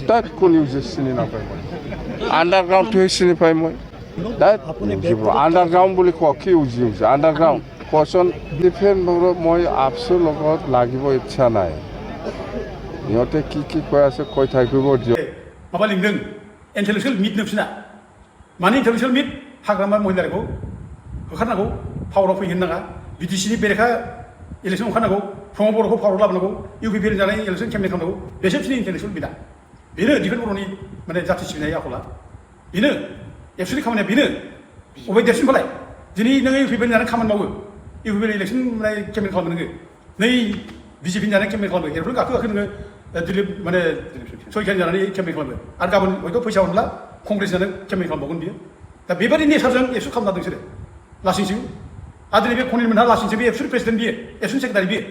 다 코니우스 시니나 파이 안더그라운드 회시니 파이 뭐 다 기브 안더그라운드 বুলি ককি উজি 안더그라운드 question defence মই আপসো লগত লাগিব ইচ্ছা নাই ইহঁতে কি কৈ আছে কৈ থাকিব দিও माबा लिंदों इन्टेलेक्सुवेल मिट नोंसिना माने इन्टेलेक्सुवेल मिट हाग्रामा महिलाखौ होखारनांगौ पावाराव फैहोनो नाङा बिटिसिनि बेरेखा इलेक्सन ओंखारनांगौ प्रमद बर'खौ पावाराव लाबोनांगौ इउपिपिएल जानाय इलेक्सन केम्पेइन खालामनांगौ बेसो बिसोरनि इन्टेलेक्सुवेल मिटआ बेनो डिफेन्स बर'नि माने जाथि सिबिनाय आखला बेनो एक्सुवेलि खामानिया बेनो अबे देरसिनबालाय दिनै नोङो इउपिपिएल जानानै खामानि मावो इउपिपिएल इलेक्सन केम्पेइन खालामो नोङो नै बिजेपिनि जानानै केम्पेइन खालामो एरफ्रोम गाखो नोङो दिलीप माने सयखान जानानै केम्पेइन खालामो आरो गाबोन हयथ' फैसा मोनला कंग्रेस जानो केम्पेइन खालामबावगोन बियो दा बेबायदि नेचारजों एबसु खालामना बिसोरो लासिंसिं आरो दिनै बे खनिल मोनहा लासिंसिं बे एबसुनि प्रेसिडेन्ट बियो एबसुनि सेक्रेटारि बियो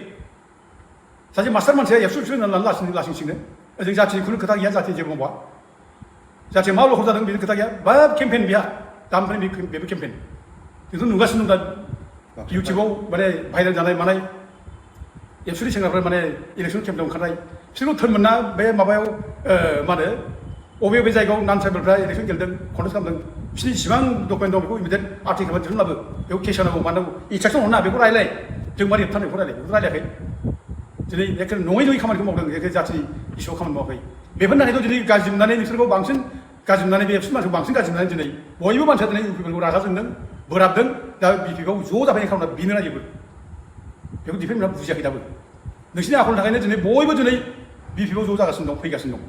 सासे मास्टार मानसिया एबसु होननानै लासिंसिंनो ओजों जाथिनि खुनु खोथा गैया जाथिनि जेबो मावा जाथिया मा लखर जादों बेनि खोथा गैया बा केम्पेइन बिहा दानिफ्राय बेबो केम्पेइन जोंथ' नुगासिनो दं दा इउटुबाव माने भाइरेल जानाय मानाय एबसुनि सेंग्राफोर माने इलेक्सन केम्पेइनाव ओंखारनाय बिसोरखौ थोन मोनना बे माबायाव मा होनो बबे जायगायाव नान ट्राइबेलफ्रा इलेक्सन गेलेदों कन्टेस्ट खालामदों बिसोरनि जेसेबां डकुमेन्ट दं बेखौ इमिडियेट आर्टिकेल दिहुनलाबो बेखौ केस होनांगौ मानांगौ इन्सट्राक्सन हरना बेखौ रायलाय जों मारै होबथानायखौ रायलाय बेखौ रायलायाखै दिनै एखे नङै खामानिखौ मावदों एखे जाथिनि इस्युआव खामानि मावाखै बेफोरनि थाखायथ' दिनै गाज्रि मोननानै नोंसोरखौ बांसिन गाज्रि मोननानै बे एबसु मानसिखौ बांसिन गाज्रि मोननानै दिनै बयबो मानसिया दिनै इउपिपिएलखौ रागा जोंदों बोराबदों दा बिपिएफआव ज' जाबाय खालामना बिनो नागिरबो बेखौ डिफेन्सआ बुजियाखै दाबो नोंसिनि आखलनि थाखायनो दिनै बयबो दिनै बिपिएफआव ज' जागासिनो दं फैगासिनो दं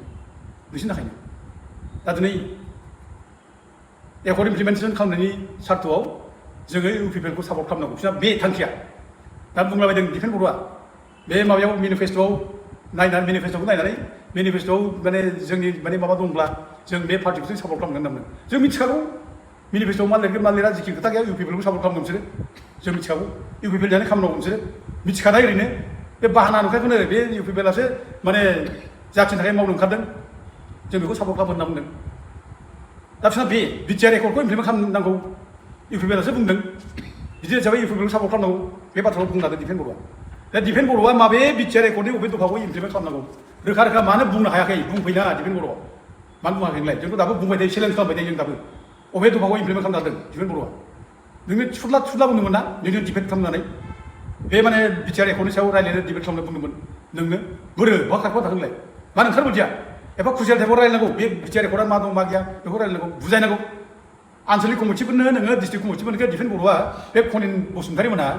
नोंसिनि थाखायनो दा दिनै एकर्ड इमप्लिमेन्टेसन खालामनायनि सार्थआव जोङो इउपिपिएलखौ सापर्ट खालामनांगौ बिसोरना बे थांखिया दा बुंलाबायदों डिफेन्स बर'आ बे माबायाव मेनिफेस्ट'आव नायनानै मेनिफेस्ट'खौ नायनानै मेनिफेस्ट'आव माने जोंनि माने माबा दंब्ला जों बे पार्टिखौ जों सापर्ट खालामगोन होनना बुंदों जों मिथिखागौ मेनिफेस्ट'आव मा लिरगोन मा लिरा जिखि खोथा गैया इउपिपिएलखौ सापर्ट खालामगोन बिसोरो जों मिथिखागौ इउपिपिएल जानाय खामानि मावगोन बिसोरो मिथिखानाय ओरैनो बे बाहाना नुखायखौनो बे इउपिपिएलासो माने जाथिनि थाखाय मावनो ओंखारदों जों बेखौ सापर्ट खालामो होनना बुंदों दा बिसोरना बे बिटिआर एकर्डखौ इमप्लिमेन्ट खालामनांगौ इउपिपिएलासो बुंदों बिदि हिसाबै इउपिपिएलखौ सापर्ट खालामनांगौ बे बाथ्राखौ बुंलादों डिफेन्स बर'आ दा डिफेन्स बर'आ माबे बिटिआर एकर्डनि बबे दफाखौ इमप्लिमेन्ट खालामनांगौ रोखा रोखा मानो बुंनो हायाखै बुंफैना डिफेन्स बर'आ मानो बुङाखै नोंलाय जोंथ' दाबो बुंबाय थायो चेलेन्ज खालामबाय थायो जों दाबो बबे दफाखौ इमप्लिमेन्ट खालामनो हादों डिफेन्स बर'आ नोङो थुला बुंदोंमोन ना नोङो डिफेन्ड खालामनानै बे माने बिटिआर एकर्डनि सायाव रायज्लायनो डिबेट खालामनो बुंदोंमोन नोंनो बोरो बहा खारखौ थांलाय मानो ओंखारबोदिया एबा खुसियार टाइपआव रायलायनांगौ बे बिटिआर एकर्डआ मा दं मा गैया बेखौ रायलायनांगौ बुजायनांगौ आनसलिक कमिटिफोरनो नोङो डिस्ट्रिक्ट कमिटिफोरनो डिफेन्स बर'आ बे खनिन बसुमतारी मोनहा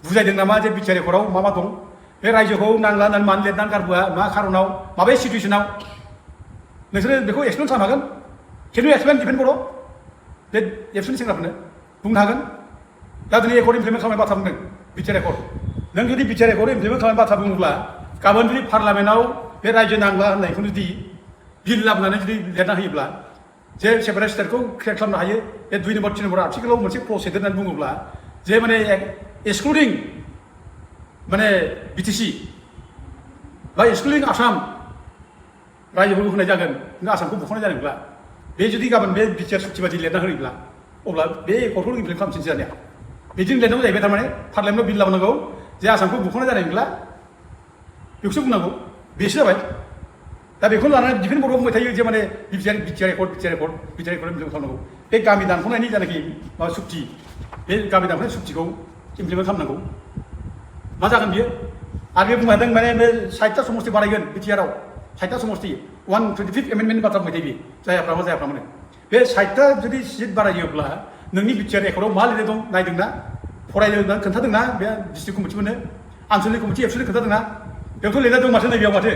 बुजायदों नामा जे बिटिआर एकर्डआव मा दं बे रायजोखौ नांला होननानै मानो लिरनानै गारबोआ मा खारनाव माबे सिटुवेसनाव नोंसोरो बेखौ एक्सप्लेन खालामनो हागोन केन इउ एक्सप्लेन डिफेन्स बर' बे एबसुनि सेंग्राफोरनो बुंनो हागोन दा दिनै एकर्ड इमप्लिमेन्ट खालामनाय बाथ्रा बुंदों बिटिआर एकर्ड नों जुदि बिटिआर एकर्ड इमप्लिमेन्ट खालामनाय बाथ्रा बुङोब्ला गाबोन जुदि पार्लामेन्टआव बे रायजो नांला होननायखौ जुदि बिल लाबोनानै जुदि लिरना होयोब्ला जे सेपारेट स्टेटखौ क्रिएट खालामनो हायो बे 2 नम्बर 3 नम्बर आर्टिकेलाव मोनसे क्लज सोदेरनानै बुङोब्ला जे माने एक्सक्लुडिं माने बिटिसि बा एक्सक्लुडिं आसाम रायजोफोरखौ होनाय जागोन नों आसामखौ बुख'नाय जादोंब्ला बे जुदि गाबोन बे बिटिआर सुक्ति बादि लिरना होयोब्ला अब्ला बे एकर्डखौ इमप्लिमेन्ट खालामफिनसै जानाया बिदिनो लिरनांगौ जाहैबाय थारमाने पार्लामेन्टआव बिल लाबोनांगौ जे आसामखौ बुख'नाय जानायब्ला बेखौसो बुंनांगौ बेसो जाबाय दा बेखौ लानानै डिफेन्स बर'आ बुंबाय थायो जे माने बिटिआर एकर्ड इमप्लिमेन्ट खालामनांगौ बे गामि दानख'नायनि जानाखि माबा सुक्ति बे गामि दानख'नाय सुक्तिखौ इमप्लिमेन्ट खालामनांगौ मा जागोन बियो आरो बे बुंबाय थादों माने बे 60टा समस्ति बारायगोन बिटिआरआव 60टा समस्ति 125 एमेन्डमेन्टनि बाथ्रा बुंबाय थायो बे जायाफ्रामोन बे 60टा जुदि सिट बारायोब्ला नोंनि बिटिआर एकर्डआव मा लिरनाय दं नायदोंना फरायदोंना खोन्थादोंना बे डिस्ट्रिक्ट कमिटिफोरनो आनसलिक कमिटि एबसुलि खोन्थादोंना बेयावथ' लिरनाय दं माथो नैबेयाव माथो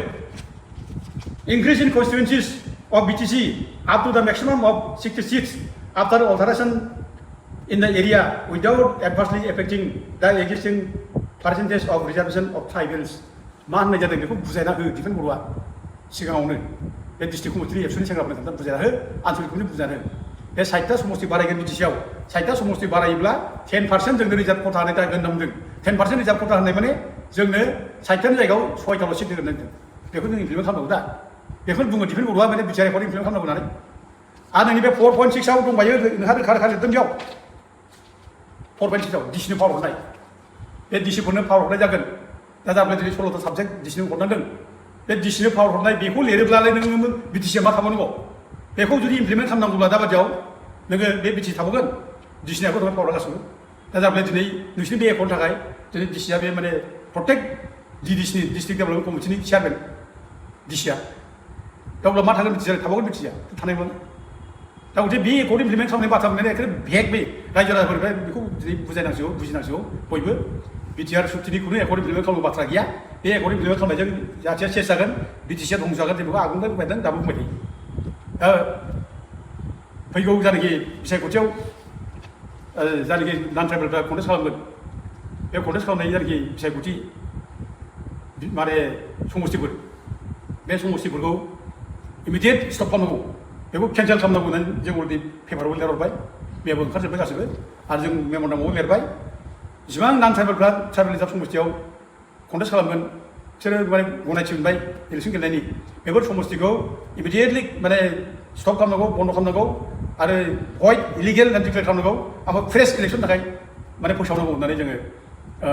increase in constituencies of BTC up to the maximum of 66 after alteration in the area without adversely affecting the existing percentage of reservation of tribals मा होननाय जादों बेखौ बुजायना हो डिफेन्स बर'आ सिगाङावनो बे डिस्ट्रिक्ट कमिटिनि एबसुनि सेंग्राफोरनो खोन्था बुजायना हो आनसलिक कमिटि बुजायना हो बे 60टा समस्ति बारायगोन बिटिसिआव 60टा समस्ति बारायोब्ला 10% जोंनो रिजार्भ खथा होनाय जागोन होनना बुंदों 10% रिजार्भ खथा होनाय माने जोंनो 60टानि जायगायाव 6टाल' सिट होगोन होनदों बेखौ जों इमप्लिमेन्ट खालामनांगौ दा बेखौनो बुङो डिफेन्स बर'आ माने बिटिआर एकर्ड इमप्लिमेन्ट खालामनांगौ होननानै आरो नोंनि बे 4.6आव दंबायो नोंहा रोखा रोखा लिरदों बेयाव 4.6आव डिसिनो पावार हरनाय बे डिसिफोरनो पावार हरनाय जागोन दा जाबाय दिनै 16टा साबजेक्ट डिसिनो हरनांदों बे डिसिनो पावार हरनाय बेखौ लिरोब्लालाय नोङो बिटिसिआ मा खालामनांगौ बेखौ जुदि इमप्लिमेन्ट खालामनांगौब्ला दाबादियाव नोङो बे बिटिसि थाबावगोन डिसिनियाबो थाबाय पावारा गासिबो दा जाबाय दिनै नोंसोरनि बे एकाउन्टनि थाखाय दिनै डिसिआ बे माने प्रटेक्ट डिडिसिनि डिस्ट्रिक्ट डेभेलपमेन्ट कमिटिनि चेयारमेन डिसिआ दा अब्ला मा थागोन बिटिसिआ थाबावगोन बिटिसिआ थानाय नङा दा गथे बे एकाउन्ट इमप्लिमेन्ट खालामनाय बाथ्रा बुंनाया एखेबारे भेग बे रायजो राजाफोरनिफ्राय बेखौ दिनै बुजायनांसिगौ बुजिनांसिगौ बयबो बिटिआर सुक्तिनि खुनु एकाउन्ट इमप्लिमेन्ट खालामनो बाथ्रा गैया बे एकाउन्ट इमप्लिमेन्ट खालामनायजों जाथिया सेस जागोन बिटिसिआ दंस जागोन जों बेखौ आगोलनिफ्राय बुंबाय थादों दाबो बुंबाय थायो फैगौ जायनाखि बिसायख'थियाव जायनाखि नान ट्राइबेलफ्रा कन्टेस्ट खालामगोन बे कन्टेस्ट खालामनाय जायनाखि बिसायख'थि माने समस्तिफोर बे समस्तिफोरखौ इमिडियेट स्टप खालामनांगौ बेखौ केन्सेल खालामनांगौ होननानै जों अलरेडि पेपाराव लिरहरबाय मेयाबो ओंखारजोब्बाय गासैबो आरो जों मेम'रेन्डामाव लिरबाय जेसेबां नान ट्राइबेलफ्रा ट्राइबेल रिजार्भ समस्तियाव कन्टेस्ट खालामगोन बिसोरो माने गनायथि मोनबाय इलेक्सन गेलेनायनि बेफोर समस्तिखौ इमिडियेटलि माने स्टप खालामनांगौ बन्द खालामनांगौ आरो भइड इलिगेल होननानै डिक्लेयार खालामनांगौ ओमफ्राय फ्रेश इलेक्सन थाखाय माने फोसावनांगौ होननानै जोङो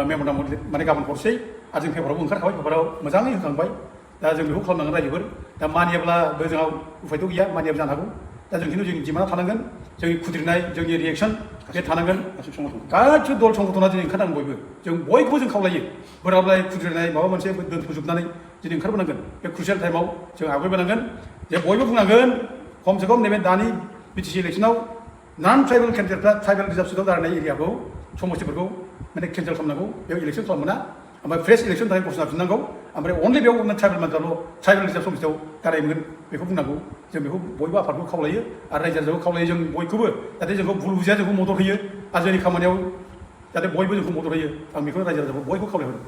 मेम'रेन्डामाव माने गाबोन हरसै आरो जों पेपारावबो ओंखारखाबाय पेपाराव मोजाङै होखांबाय दा जों बेखौ खालामनांगोन रायजोफोर दा मानियाब्लाबो जोंहा उफायथ' गैया मानियाबो जानो हागौ दा जों खिन्थु जोंनि डिमान्डआ थानांगोन जोंनि खुद्रिनाय जोंनि रिएक्सन बे थानांगोन गासिबो दल संगठना दिनै ओंखारनांगोन बयबो जों बयखौबो जों खावलायो बोराबलाय खुद्रिनाय माबा मोनसे दोनथ'जोबनानै दिनै ओंखारबोनांगोन बे क्रुसियेल टाइमाव जों आवगायबोनांगोन जे बयबो बुंनांगोन खमसे खम नैबे दानि बिटिसि इलेक्सनाव नान ट्राइबेल केन्डिडेटफ्रा ट्राइबेल रिजार्भ सिटआव जानाय एरियाखौ समस्तिफोरखौ माने केन्सेल खालामनांगौ बेयाव इलेक्सन खालामनो मोना ओमफ्राय फ्रेश इलेक्सन थाखाय घोषणा फिननांगौ ओमफ्राय अनलि बेयाव ट्राइबेल मानसियाल' ट्राइबेल रिजार्भ समस्तियाव गाराय मोनगोन बेखौ बुंनांगौ जों बेखौ बयबो आफादखौ खावलायो आरो रायजो राजाखौ खावलायो जों बयखौबो जाहाथे जोंखौ भुल बुजिया जोंखौ मदद होयो आरो जोंनि खामानियाव जाहाथे बयबो जोंखौ मदद होयो आं बेखौ रायजो राजाखौ बयखौ खावलायहरो